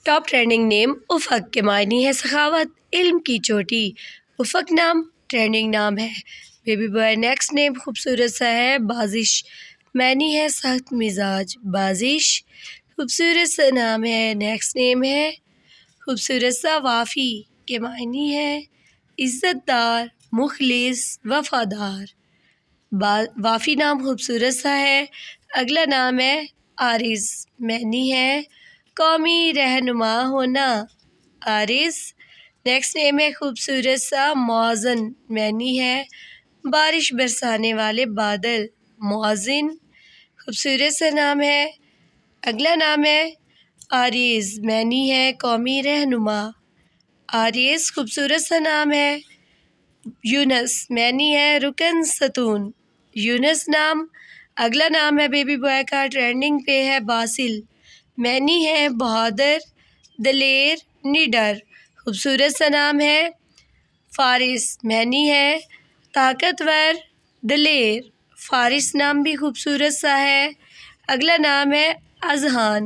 Top trending نیم افق کے معنی ہے سخاوت، علم کی چوٹی۔ افق نام ٹرینڈنگ نام ہے۔ بیبی بوائے نیکسٹ نیم خوبصورت سا ہے بازش، معنی ہے سخت مزاج۔ بازش خوبصورت سا نام ہے۔ نیکسٹ نیم ہے خوبصورت سا وافی کے معنی ہے عزت دار، مخلص، وفادار۔ وافی نام خوبصورت سا ہے۔ اگلا نام ہے عارض، معنی ہے قومی رہنما ہونا، عارض۔ نیکسٹ نیم ہے خوبصورت سا موزن، معنی ہے بارش برسانے والے بادل، موزن۔ خوبصورت سا نام ہے۔ اگلا نام ہے عارض، معنی ہے قومی رہنما، عارض۔ خوبصورت سا نام ہے یونس، معنی ہے رکن ستون، یونس نام۔ اگلا نام ہے بیبی بوائے کا ٹرینڈنگ پہ ہے باسل، معنی ہے بہادر، دلیر، نڈر۔ خوبصورت سا نام ہے فارس، معنی ہے طاقتور، دلیر، فارس نام بھی خوبصورت سا ہے۔ اگلا نام ہے اذہان،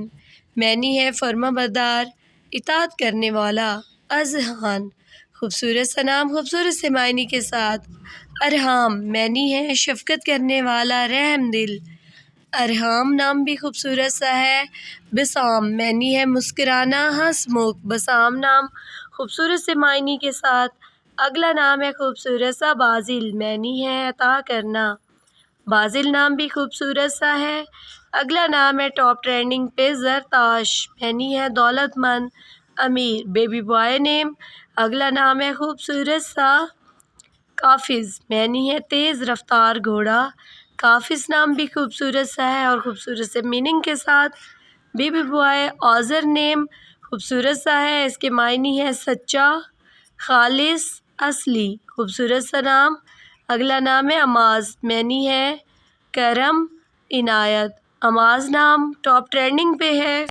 معنی ہے فرما بردار، اطاعت کرنے والا، اذہان۔ خوبصورت سا نام خوبصورت سے معنی کے ساتھ ارحام، معنی ہے شفقت کرنے والا، رحم دل، ارحام نام بھی خوبصورت سا ہے۔ بسام، معنی ہے مسکرانا، ہنس مکھ، بسام نام خوبصورت سے معنی کے ساتھ۔ اگلا نام ہے خوبصورت سا بازل، معنی ہے عطا کرنا، بازل نام بھی خوبصورت سا ہے۔ اگلا نام ہے ٹاپ ٹرینڈنگ پہ زرتاش، معنی ہے دولت مند، امیر، بیبی بوائے نیم۔ اگلا نام ہے خوبصورت سا قافز، معنی ہے تیز رفتار گھوڑا، قافز نام بھی خوبصورت سا ہے اور خوبصورت سے میننگ کے ساتھ۔ بیبی بوائے اوزر نیم خوبصورت سا ہے، اس کے معنی ہے سچا، خالص، اصلی، خوبصورت سا نام۔ اگلا نام ہے اماز، معنی ہے کرم، عنایت، اماز نام ٹاپ ٹرینڈنگ پہ ہے۔